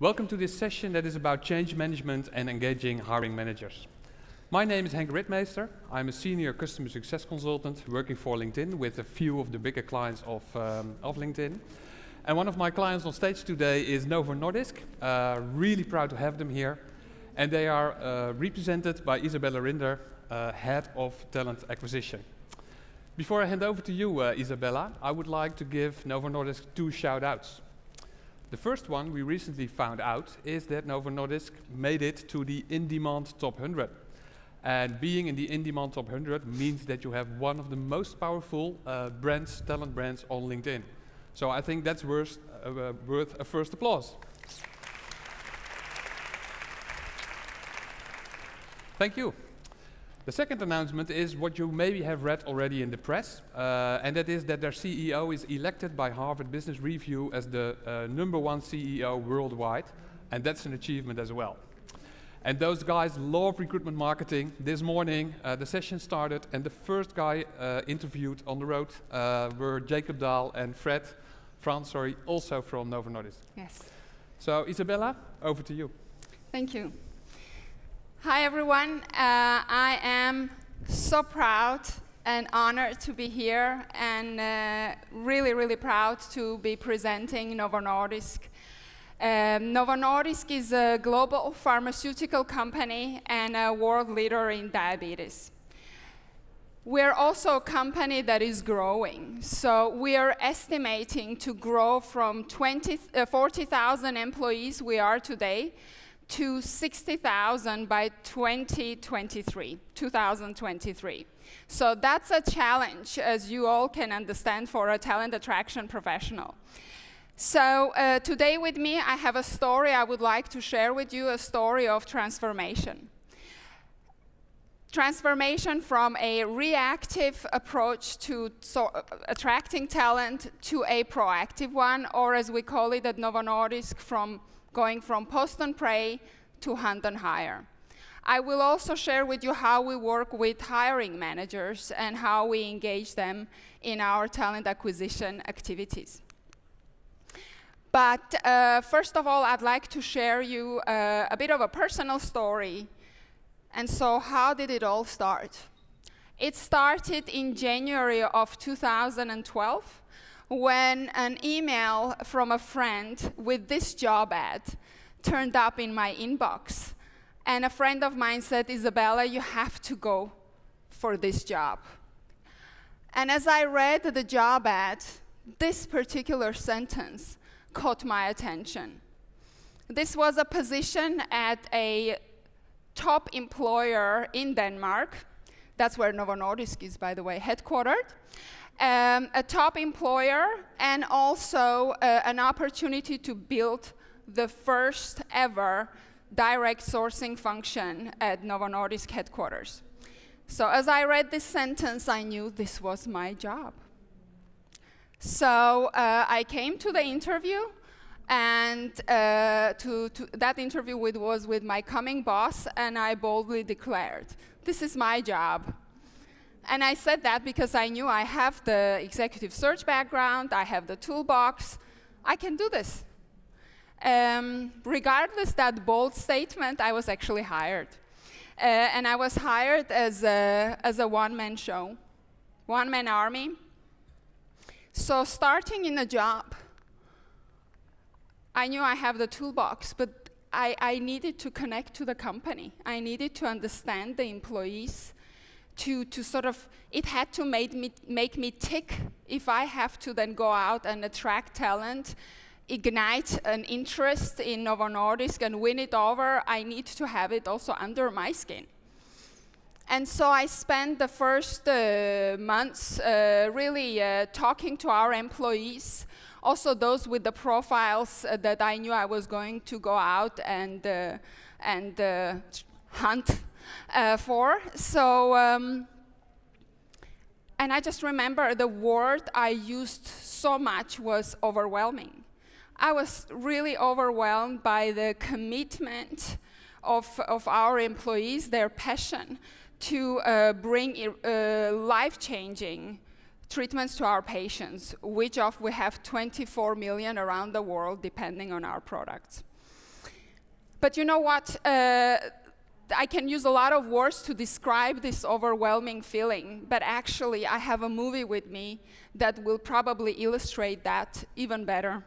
Welcome to this session that is about change management and engaging hiring managers. My name is Henk Ritmeester. I'm a senior customer success consultant working for LinkedIn with a few of the bigger clients of LinkedIn. And one of my clients on stage today is Novo Nordisk. Really proud to have them here. And they are represented by Isabella Rinder, Head of Talent Acquisition. Before I hand over to you, Isabella, I would like to give Novo Nordisk 2 shout-outs. The first one we recently found out is that Novo Nordisk made it to the in-demand top 100. And being in the in-demand top 100 means that you have one of the most powerful talent brands on LinkedIn. So I think that's worth a first applause. Thank you. The second announcement is what you maybe have read already in the press, and that is that their CEO is elected by Harvard Business Review as the #1 CEO worldwide, and that's an achievement as well. And those guys love recruitment marketing. This morning, the session started, and the first guy interviewed on the road were Jacob Dahl and Frans, also from Novo Nordisk. Yes. So, Isabella, over to you. Thank you. Hi, everyone. I am so proud and honored to be here, and really proud to be presenting Novo Nordisk. Novo Nordisk is a global pharmaceutical company and a world leader in diabetes. We're also a company that is growing. So we are estimating to grow from 40,000 employees we are today to 60,000 by 2023. So that's a challenge, as you all can understand, for a talent attraction professional. So today with me, I have a story I would like to share with you, a story of transformation. Transformation from a reactive approach to attracting talent to a proactive one, or as we call it at Novo Nordisk, going from post and pray to hunt and hire. I will also share with you how we work with hiring managers and how we engage them in our talent acquisition activities. But first of all, I'd like to share you a bit of a personal story. And so how did it all start? It started in January of 2012 when an email from a friend with this job ad turned up in my inbox. And a friend of mine said, Isabella, you have to go for this job. And as I read the job ad, this particular sentence caught my attention. This was a position at a top employer in Denmark. That's where Novo Nordisk is, by the way, headquartered. A top employer, and also an opportunity to build the first ever direct sourcing function at Novo Nordisk headquarters. So as I read this sentence, I knew this was my job. So I came to the interview, and that interview was with my coming boss, and I boldly declared, this is my job. And I said that because I knew I have the executive search background, I have the toolbox, I can do this. Regardless that bold statement, I was actually hired. And I was hired as a one-man show, one-man army. So starting in a job, I knew I have the toolbox, but I needed to connect to the company. I needed to understand the employees, to sort of, it had to make me tick if I have to then go out and attract talent, ignite an interest in Novo Nordisk and win it over. I need to have it also under my skin. And so I spent the first months really talking to our employees, also those with the profiles that I knew I was going to go out and hunt for. So, and I just remember the word I used so much was overwhelming. I was really overwhelmed by the commitment of our employees, their passion to bring life-changing treatments to our patients, which we have 24 million around the world, depending on our products. But you know what? I can use a lot of words to describe this overwhelming feeling, but actually I have a movie with me that will probably illustrate that even better.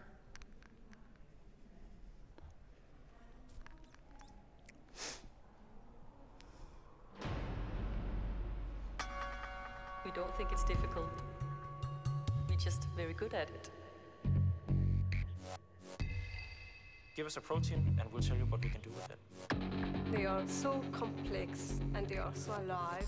We don't think it's difficult. We're just very good at it. Give us a protein and we'll tell you what we can do with it. They are so complex and they are so alive.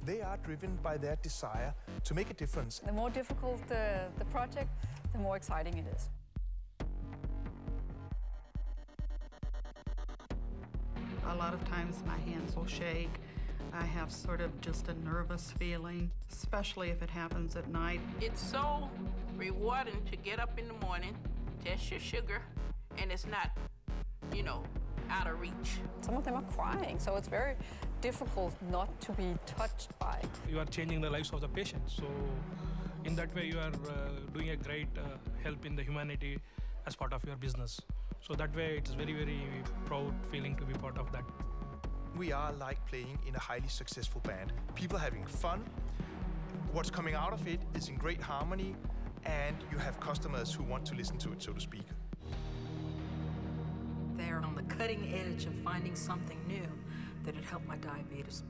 They are driven by their desire to make a difference. The more difficult the project, the more exciting it is. A lot of times my hands will shake. I have sort of just a nervous feeling, especially if it happens at night. It's so rewarding to get up in the morning, test your sugar, and it's not, you know, out of reach. Some of them are crying, so it's very difficult not to be touched by. You are changing the lives of the patients, so in that way you are doing a great help in the humanity as part of your business. So that way it's very, very proud feeling to be part of that. We are like playing in a highly successful band. People having fun. What's coming out of it is in great harmony, and you have customers who want to listen to it, so to speak. They're on the cutting edge of finding something new that'd help my diabetes.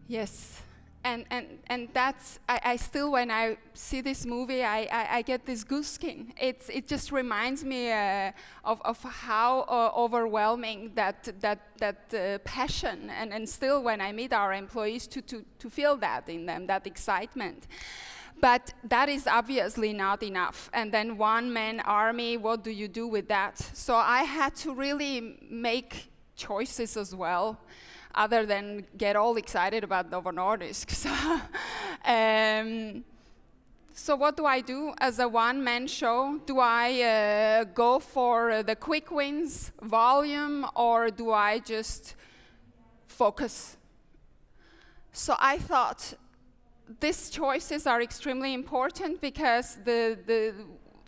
Yes. And that's, I still, when I see this movie, I get this goose skin. It just reminds me of how overwhelming that passion, and still when I meet our employees to feel that in them, that excitement. But that is obviously not enough. And then one-man army, what do you do with that? So I had to really make choices as well, other than get all excited about Novo Nordisk. So what do I do as a one-man show? Do I go for the quick wins, volume, or do I just focus? So I thought these choices are extremely important because the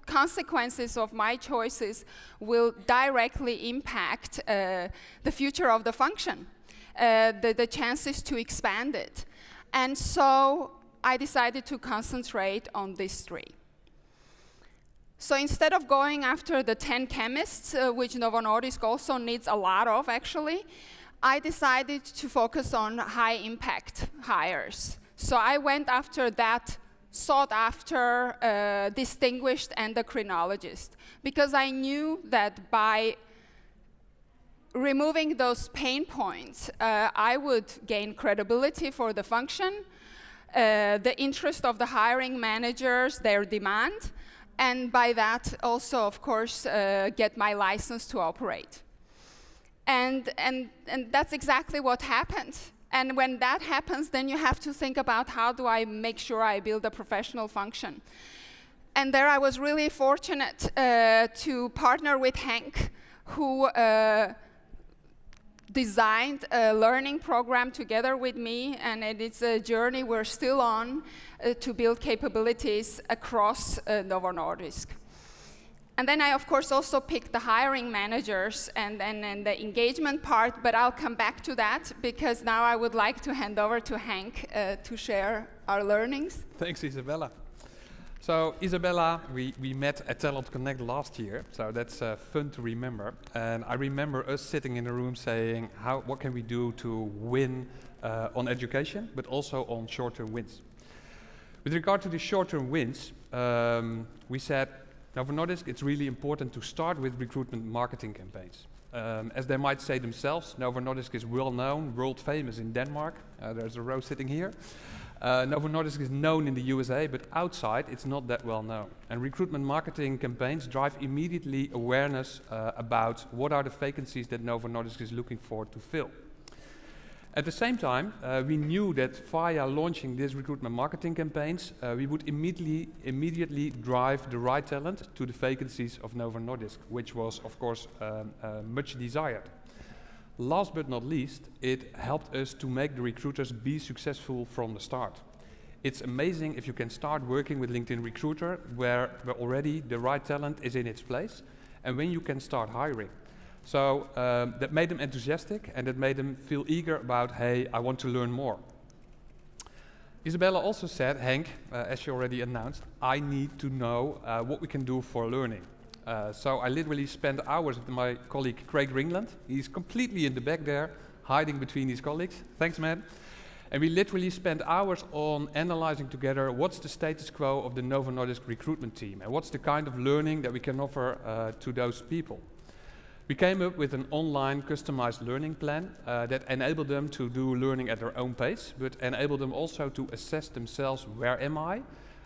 consequences of my choices will directly impact the future of the function. The chances to expand it. And so I decided to concentrate on these three. So instead of going after the 10 chemists, which Novo Nordisk also needs a lot of actually, I decided to focus on high impact hires. So I went after that sought after distinguished endocrinologist, because I knew that by removing those pain points, I would gain credibility for the function, the interest of the hiring managers, their demand, and by that also, of course, get my license to operate. And that's exactly what happened. And when that happens, then you have to think about how do I make sure I build a professional function. And there I was really fortunate to partner with Henk, who designed a learning program together with me, and it's a journey we're still on to build capabilities across Novo Nordisk. And then I, of course, also picked the hiring managers and the engagement part, but I'll come back to that because now I would like to hand over to Henk to share our learnings. Thanks, Isabella. So Isabella, we met at Talent Connect last year, so that's fun to remember. And I remember us sitting in a room saying, what can we do to win on education, but also on short-term wins. With regard to the short-term wins, we said, Novo Nordisk, it's really important to start with recruitment marketing campaigns. As they might say themselves, Novo Nordisk is well known, world famous in Denmark. There's a row sitting here. Novo Nordisk is known in the USA, but outside it's not that well known. And recruitment marketing campaigns drive immediately awareness about what are the vacancies that Novo Nordisk is looking for to fill. At the same time, we knew that via launching these recruitment marketing campaigns, we would immediately drive the right talent to the vacancies of Novo Nordisk, which was, of course, much desired. Last but not least, it helped us to make the recruiters be successful from the start. It's amazing if you can start working with LinkedIn Recruiter where already the right talent is in its place and when you can start hiring. So that made them enthusiastic and that made them feel eager about, hey, I want to learn more. Isabella also said, Henk, as she already announced, I need to know what we can do for learning. So I literally spent hours with my colleague Craig Ringland. He's completely in the back there, hiding between his colleagues. Thanks, man. And we literally spent hours on analyzing together what's the status quo of the Novo Nordisk recruitment team and what's the kind of learning that we can offer to those people. We came up with an online customized learning plan that enabled them to do learning at their own pace, but enabled them also to assess themselves, where am I?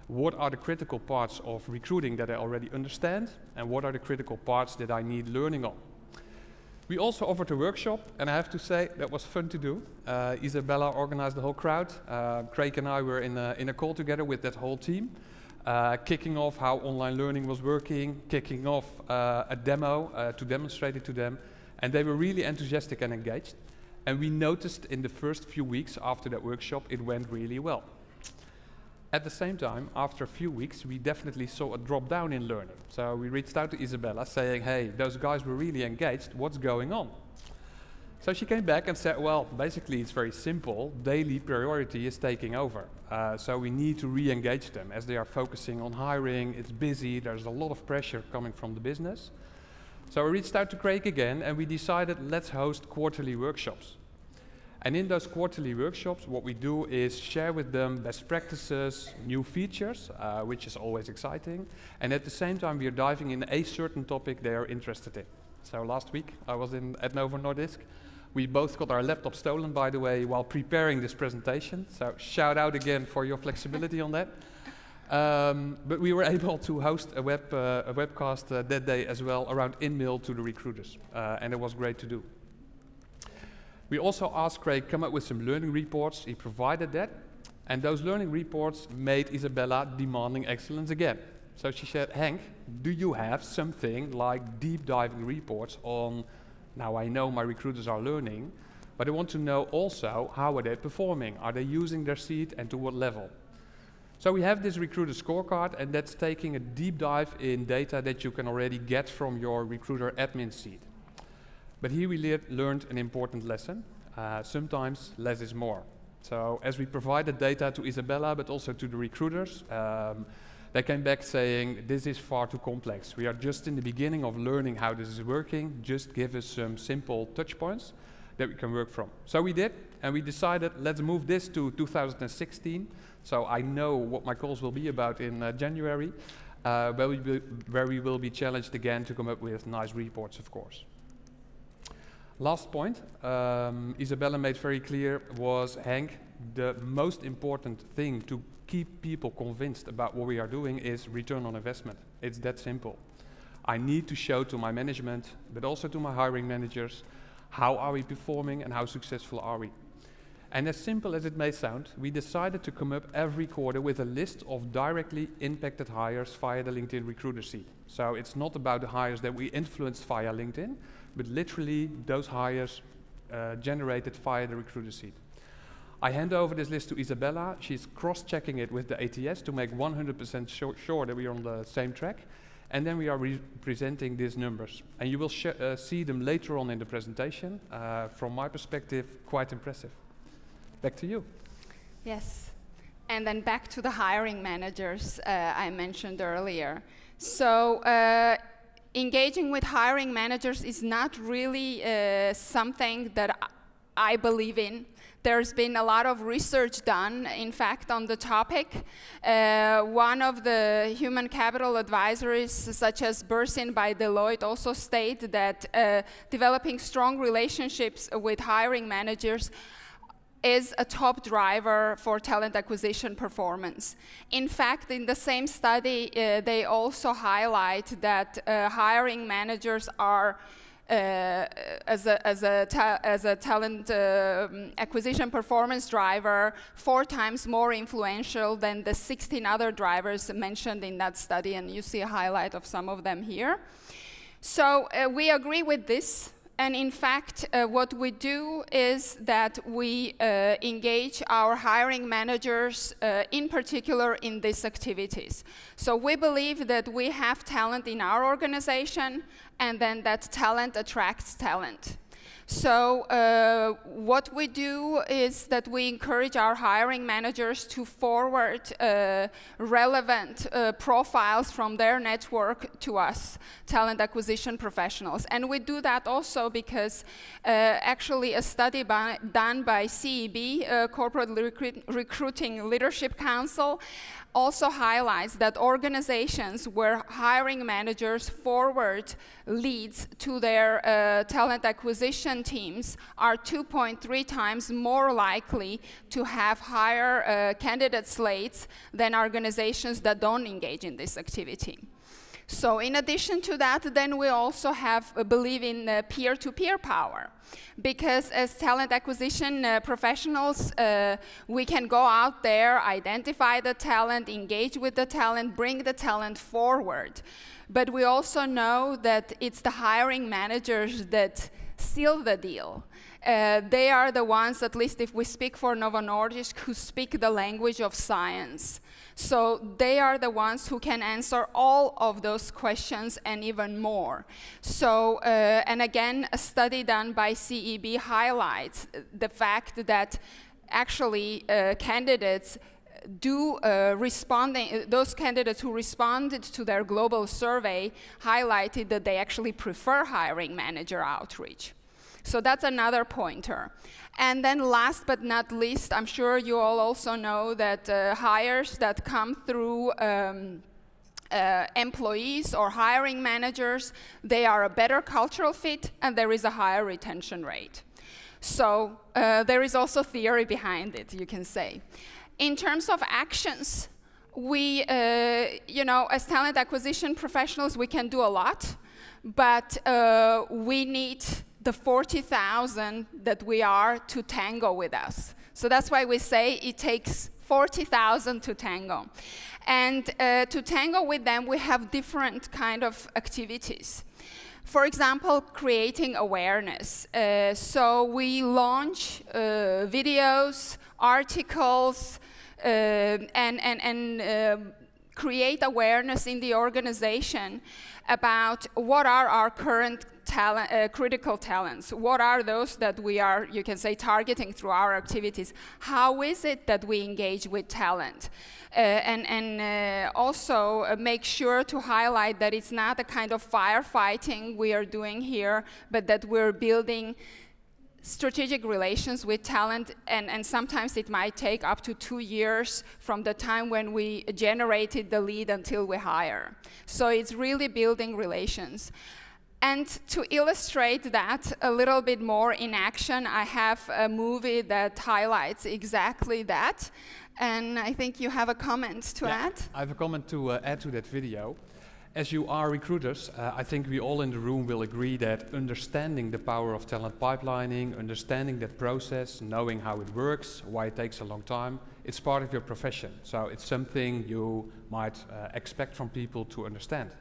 What are the critical parts of recruiting that I already understand? And what are the critical parts that I need learning on? We also offered a workshop, and I have to say that was fun to do. Isabella organized the whole crowd. Craig and I were in a call together with that whole team, kicking off how online learning was working, kicking off a demo to demonstrate it to them, and they were really enthusiastic and engaged. And we noticed in the first few weeks after that workshop, it went really well. At the same time, after a few weeks, we definitely saw a drop down in learning. So we reached out to Isabella saying, hey, those guys were really engaged, what's going on? So she came back and said, well, basically it's very simple, daily priority is taking over. So we need to re-engage them as they are focusing on hiring, it's busy, there's a lot of pressure coming from the business. So I reached out to Craig again and we decided, let's host quarterly workshops. And in those quarterly workshops, what we do is share with them best practices, new features, which is always exciting. And at the same time, we are diving in a certain topic they are interested in. So last week, I was at Novo Nordisk. We both got our laptop stolen, by the way, while preparing this presentation. So shout out again for your flexibility on that. But we were able to host a webcast that day as well around in-mail to the recruiters. And it was great to do. We also asked Craig to come up with some learning reports. He provided that. And those learning reports made Isabella demanding excellence again. So she said, Henk, do you have something like deep diving reports on, now I know my recruiters are learning, but I want to know also how are they performing? Are they using their seat and to what level? So we have this recruiter scorecard, and that's taking a deep dive in data that you can already get from your recruiter admin seat. But here we learned an important lesson. Sometimes less is more. So as we provided data to Isabella, but also to the recruiters, they came back saying, this is far too complex. We are just in the beginning of learning how this is working. Just give us some simple touch points that we can work from. So we did, and we decided, let's move this to 2016. So I know what my calls will be about in January, where we will be challenged again to come up with nice reports, of course. Last point, Isabella made very clear was, Henk, the most important thing to keep people convinced about what we are doing is return on investment. It's that simple. I need to show to my management, but also to my hiring managers, how are we performing and how successful are we? And as simple as it may sound, we decided to come up every quarter with a list of directly impacted hires via the LinkedIn recruiter seat. So it's not about the hires that we influenced via LinkedIn, but literally those hires generated via the recruiter seat. I hand over this list to Isabella. She's cross-checking it with the ATS to make 100% sure that we are on the same track. And then we are presenting these numbers. And you will see them later on in the presentation. From my perspective, quite impressive. Back to you. Yes. And then back to the hiring managers I mentioned earlier. So engaging with hiring managers is not really something that I believe in. There's been a lot of research done, in fact, on the topic. One of the human capital advisories, such as Bursin by Deloitte, also state that developing strong relationships with hiring managers is a top driver for talent acquisition performance. In fact, in the same study, they also highlight that hiring managers are, as a talent acquisition performance driver, 4 times more influential than the 16 other drivers mentioned in that study, and you see a highlight of some of them here. So we agree with this. And in fact, what we do is that we engage our hiring managers, in particular in these activities. So we believe that we have talent in our organization, and then that talent attracts talent. So what we do is that we encourage our hiring managers to forward relevant profiles from their network to us, talent acquisition professionals. And we do that also because actually a study done by CEB, Corporate Recruiting Leadership Council, also highlights that organizations where hiring managers forward leads to their talent acquisition teams are 2.3 times more likely to have higher candidate slates than organizations that don't engage in this activity. So in addition to that, then we also believe in peer-to-peer power. Because as talent acquisition professionals, we can go out there, identify the talent, engage with the talent, bring the talent forward. But we also know that it's the hiring managers that seal the deal. They are the ones, at least if we speak for Novo Nordisk, who speak the language of science. So they are the ones who can answer all of those questions and even more. So, and again, a study done by CEB highlights the fact that actually candidates those candidates who responded to their global survey highlighted that they actually prefer hiring manager outreach. So that's another pointer. And then last but not least, I'm sure you all also know that hires that come through employees or hiring managers, they are a better cultural fit and there is a higher retention rate. So there is also theory behind it, you can say. In terms of actions, we, as talent acquisition professionals, we can do a lot, but we need the 40,000 that we are to tango with us. So that's why we say it takes 40,000 to tango. And to tango with them, we have different kind of activities. For example, creating awareness. So we launch videos, articles, and create awareness in the organization about what are our current critical talents. What are those that we are, you can say, targeting through our activities? How is it that we engage with talent? And also make sure to highlight that it's not a kind of firefighting we are doing here, but that we're building strategic relations with talent, and sometimes it might take up to 2 years from the time when we generated the lead until we hire. So it's really building relations. And to illustrate that a little bit more in action, I have a movie that highlights exactly that. And I think you have a comment to add? I have a comment to add to that video. As you are recruiters, I think we all in the room will agree that understanding the power of talent pipelining, understanding that process, knowing how it works, why it takes a long time, it's part of your profession. So it's something you might expect from people to understand.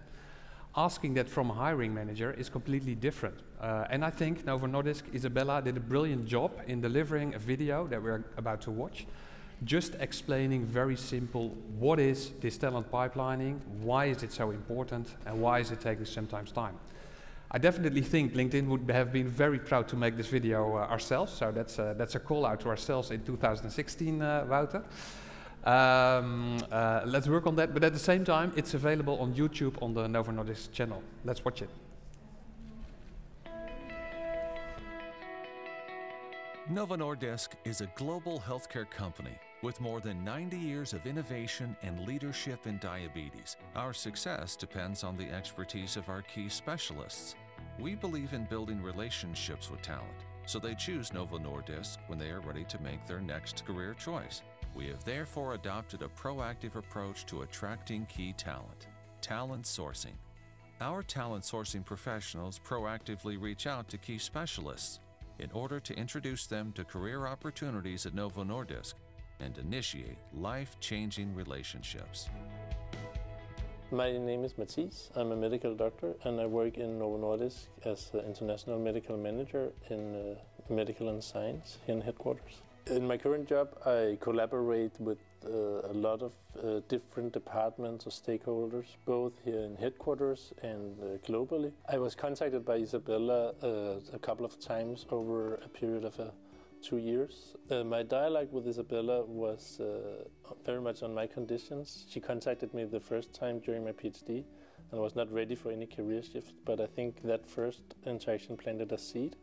Asking that from a hiring manager is completely different. And I think Novo Nordisk, Isabella, did a brilliant job in delivering a video that we're about to watch, just explaining very simple, what is this talent pipelining, why is it so important, and why is it taking sometimes time. I definitely think LinkedIn would have been very proud to make this video ourselves, so that's a call out to ourselves in 2016, Wouter. Let's work on that, but at the same time, it's available on YouTube on the Novo Nordisk channel. Let's watch it. Novo Nordisk is a global healthcare company with more than 90 years of innovation and leadership in diabetes. Our success depends on the expertise of our key specialists. We believe in building relationships with talent, so they choose Novo Nordisk when they are ready to make their next career choice. We have therefore adopted a proactive approach to attracting key talent, talent sourcing. Our talent sourcing professionals proactively reach out to key specialists in order to introduce them to career opportunities at Novo Nordisk and initiate life-changing relationships. My name is Mathies. I'm a medical doctor and I work in Novo Nordisk as an international medical manager in medical and science here in headquarters. In my current job, I collaborate with a lot of different departments or stakeholders, both here in headquarters and globally. I was contacted by Isabella a couple of times over a period of 2 years. My dialogue with Isabella was very much on my conditions. She contacted me the first time during my PhD and I was not ready for any career shift, but I think that first interaction planted a seed.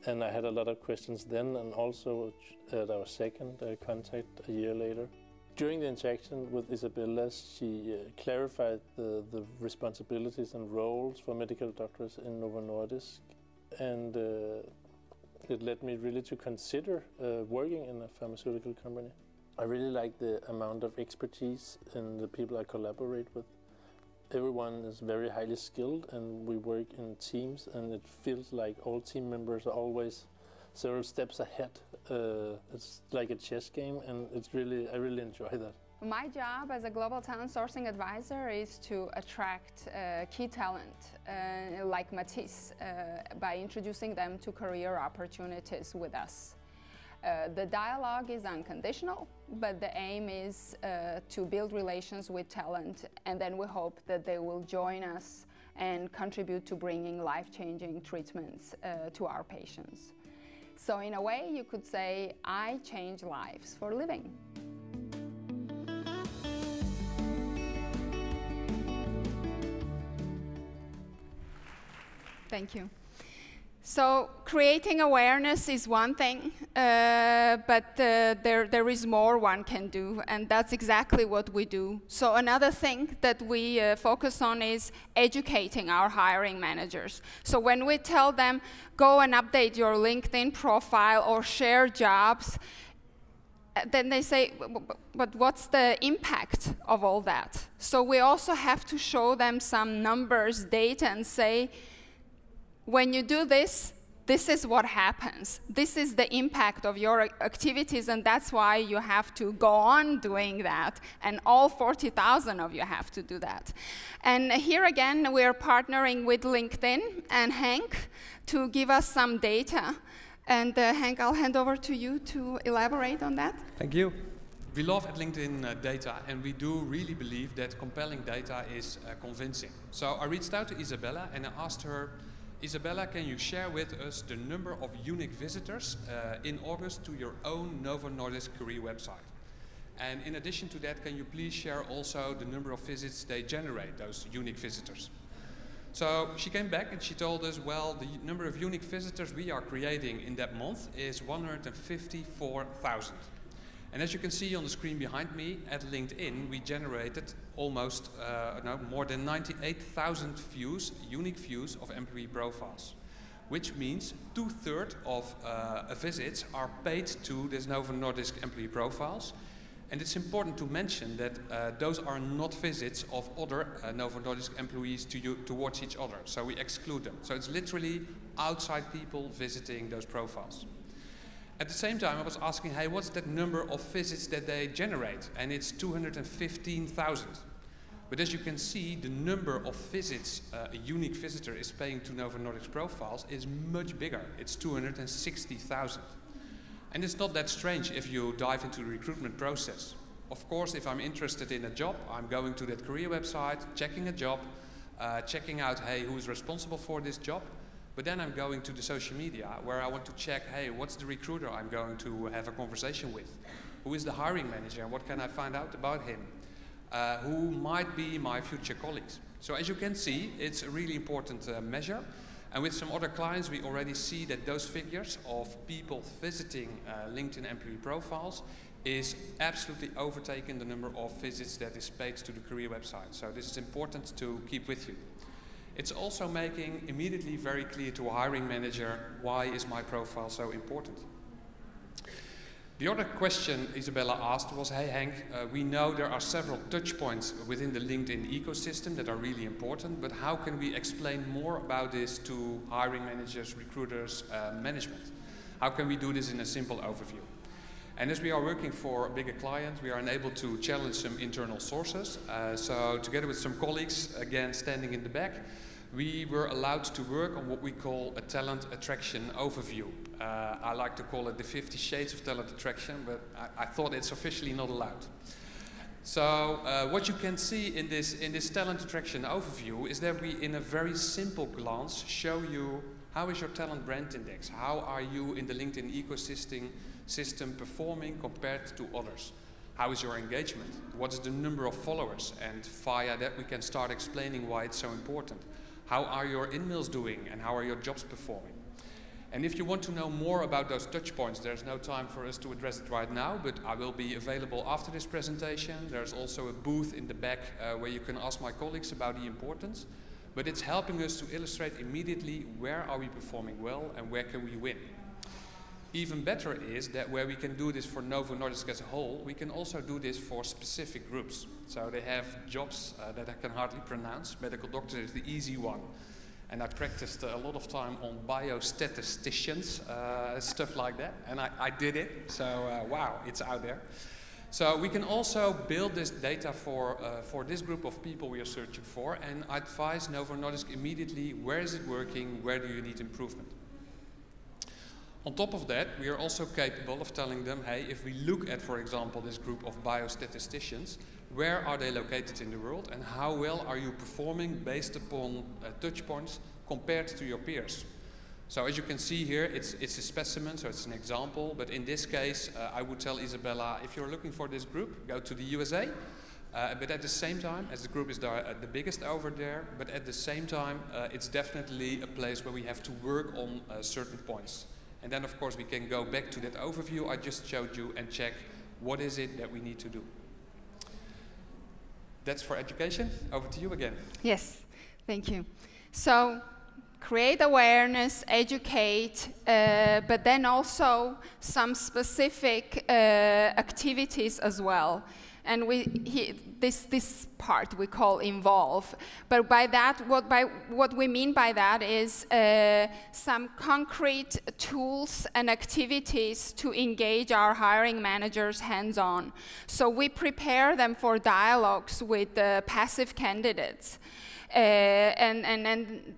And I had a lot of questions then and also at our second contact a year later. During the interaction with Isabella, she clarified the responsibilities and roles for medical doctors in Novo Nordisk, and it led me really to consider working in a pharmaceutical company. I really like the amount of expertise in the people I collaborate with. Everyone is very highly skilled and we work in teams, and it feels like all team members are always several steps ahead. It's like a chess game, and I really enjoy that. My job as a global talent sourcing advisor is to attract key talent like Mathies by introducing them to career opportunities with us. The dialogue is unconditional, but the aim is to build relations with talent, and then we hope that they will join us and contribute to bringing life-changing treatments to our patients. So in a way, you could say, I change lives for a living. Thank you. So creating awareness is one thing, but there is more one can do, and that's exactly what we do. So another thing that we focus on is educating our hiring managers. So when we tell them, go and update your LinkedIn profile or share jobs, then they say, but what's the impact of all that? So we also have to show them some numbers, data, and say, when you do this, this is what happens. This is the impact of your activities, and that's why you have to go on doing that, and all 40,000 of you have to do that. And here again, we're partnering with LinkedIn and Hank to give us some data. And Hank, I'll hand over to you to elaborate on that. Thank you. We love at LinkedIn data, and we do really believe that compelling data is convincing. So I reached out to Isabella and I asked her, Isabella, can you share with us the number of unique visitors in August to your own Novo Nordisk career website? And in addition to that, can you please share also the number of visits they generate, those unique visitors? So she came back and she told us, well, the number of unique visitors we are creating in that month is 154,000. And as you can see on the screen behind me, at LinkedIn, we generated almost more than 98,000 views, unique views of employee profiles, which means 2/3 of visits are paid to this Novo Nordisk employee profiles. And it's important to mention that those are not visits of other Novo Nordisk employees towards each other, so we exclude them. So it's literally outside people visiting those profiles. At the same time, I was asking, hey, what's that number of visits that they generate? And it's 215,000. But as you can see, the number of visits a unique visitor is paying to Novo Nordisk profiles is much bigger. It's 260,000. And it's not that strange if you dive into the recruitment process. Of course, if I'm interested in a job, I'm going to that career website, checking a job, checking out, hey, who is responsible for this job? But then I'm going to the social media where I want to check, hey, what's the recruiter I'm going to have a conversation with? Who is the hiring manager and what can I find out about him? Who might be my future colleagues? So as you can see, it's a really important measure. And with some other clients, we already see that those figures of people visiting LinkedIn employee profiles is absolutely overtaking the number of visits that is paid to the career website. So this is important to keep with you. It's also making immediately very clear to a hiring manager, why is my profile so important? The other question Isabella asked was, hey Hank, we know there are several touch points within the LinkedIn ecosystem that are really important, but how can we explain more about this to hiring managers, recruiters, management? How can we do this in a simple overview? And as we are working for bigger clients, we are unable to challenge some internal sources. So together with some colleagues, again standing in the back, we were allowed to work on what we call a talent attraction overview. I like to call it the 50 Shades of Talent Attraction, but I thought it's officially not allowed. So what you can see in this talent attraction overview is that we, in a very simple glance, show you how is your talent brand index? How are you in the LinkedIn ecosystem performing compared to others? How is your engagement? What is the number of followers? And via that we can start explaining why it's so important. How are your in-mails doing and how are your jobs performing? And if you want to know more about those touch points, there's no time for us to address it right now, but I will be available after this presentation. There's also a booth in the back where you can ask my colleagues about the importance. But it's helping us to illustrate immediately where are we performing well and where can we win. Even better is that where we can do this for Novo Nordisk as a whole, we can also do this for specific groups. So they have jobs that I can hardly pronounce. Medical doctor is the easy one. And I practiced a lot of time on biostatisticians, stuff like that. And I did it, so wow, it's out there. So we can also build this data for this group of people we are searching for and advise Novo Nordisk immediately where is it working, where do you need improvement. On top of that, we are also capable of telling them, hey, if we look at, for example, this group of biostatisticians, where are they located in the world and how well are you performing based upon touch points compared to your peers? So as you can see here, it's a specimen, so it's an example, but in this case, I would tell Isabella, if you're looking for this group, go to the USA, but at the same time, as the group is the biggest over there, but at the same time, it's definitely a place where we have to work on certain points. And then, of course, we can go back to that overview I just showed you and check what is it that we need to do. That's for education. Over to you again. Yes, thank you. So, create awareness, educate, but then also some specific activities as well. And this part we call involve. But by that, what we mean by that is some concrete tools and activities to engage our hiring managers hands-on. So we prepare them for dialogues with passive candidates and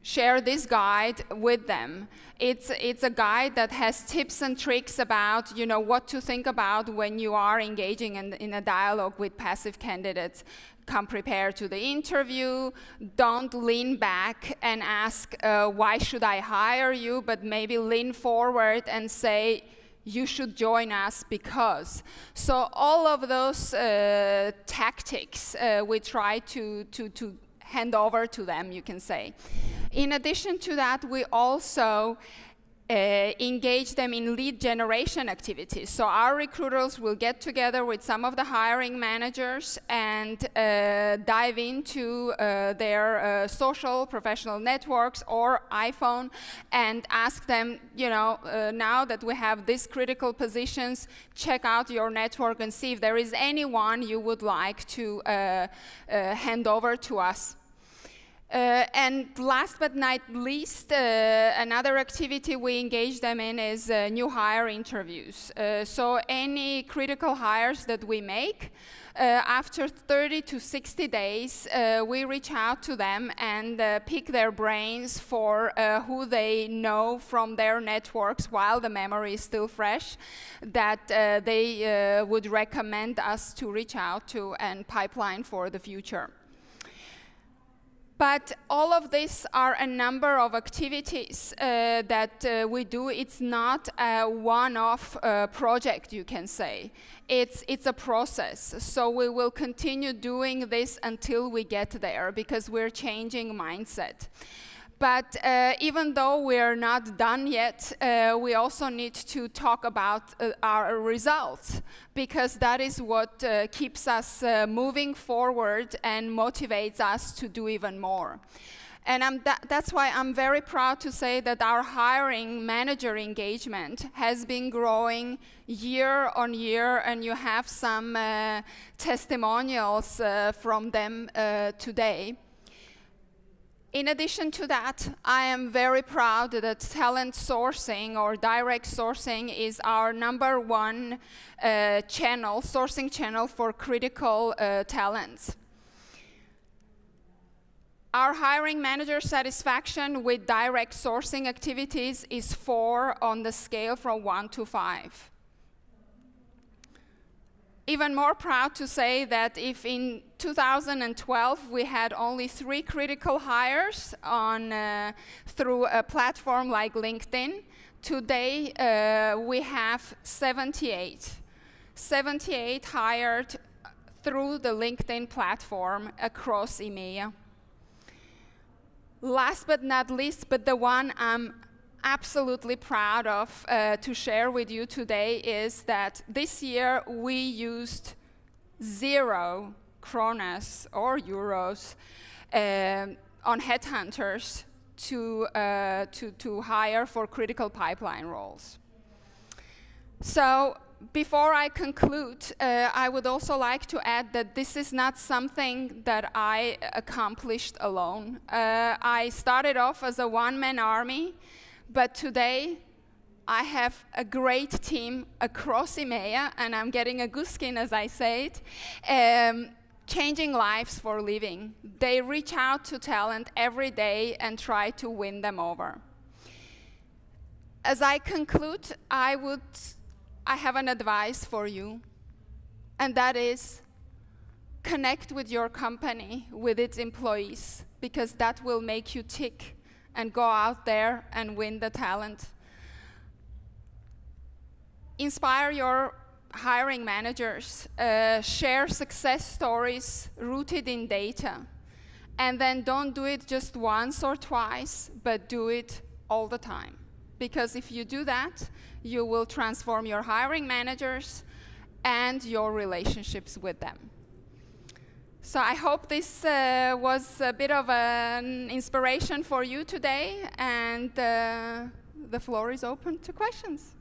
share this guide with them. It's a guide that has tips and tricks about, you know, what to think about when you are engaging in a dialogue with passive candidates. Come prepared to the interview. Don't lean back and ask, why should I hire you? But maybe lean forward and say, you should join us because. So all of those tactics we try to hand over to them, you can say. In addition to that, we also engage them in lead generation activities. So our recruiters will get together with some of the hiring managers and dive into their social professional networks or iPhone and ask them, you know, now that we have these critical positions, check out your network and see if there is anyone you would like to hand over to us. And last but not least, another activity we engage them in is new hire interviews. So any critical hires that we make, after 30 to 60 days, we reach out to them and pick their brains for who they know from their networks while the memory is still fresh, that they would recommend us to reach out to and pipeline for the future. But all of these are a number of activities that we do. It's not a one-off project, you can say. It's a process. So we will continue doing this until we get there because we're changing mindset. But even though we're not done yet, we also need to talk about our results because that is what keeps us moving forward and motivates us to do even more. And that's why I'm very proud to say that our hiring manager engagement has been growing year on year, and you have some testimonials from them today. In addition to that, I am very proud that talent sourcing or direct sourcing is our #1 sourcing channel for critical talents. Our hiring manager satisfaction with direct sourcing activities is 4 on the scale from 1 to 5. Even more proud to say that if in 2012 we had only 3 critical hires through a platform like LinkedIn, today we have 78. 78 hired through the LinkedIn platform across EMEA. Last but not least, but the one I'm absolutely proud of to share with you today is that this year we used 0 kronas or euros on headhunters to hire for critical pipeline roles. So before I conclude, I would also like to add that this is not something that I accomplished alone. I started off as a one-man army, but today I have a great team across EMEA, and I'm getting a gooseskin as I say it, changing lives for a living. They reach out to talent every day and try to win them over. As I conclude, I have an advice for you, and that is connect with your company, with its employees, because that will make you tick and go out there and win the talent. Inspire your hiring managers, share success stories rooted in data, and then don't do it just once or twice, but do it all the time. Because if you do that, you will transform your hiring managers and your relationships with them. So I hope this was a bit of an inspiration for you today, and the floor is open to questions.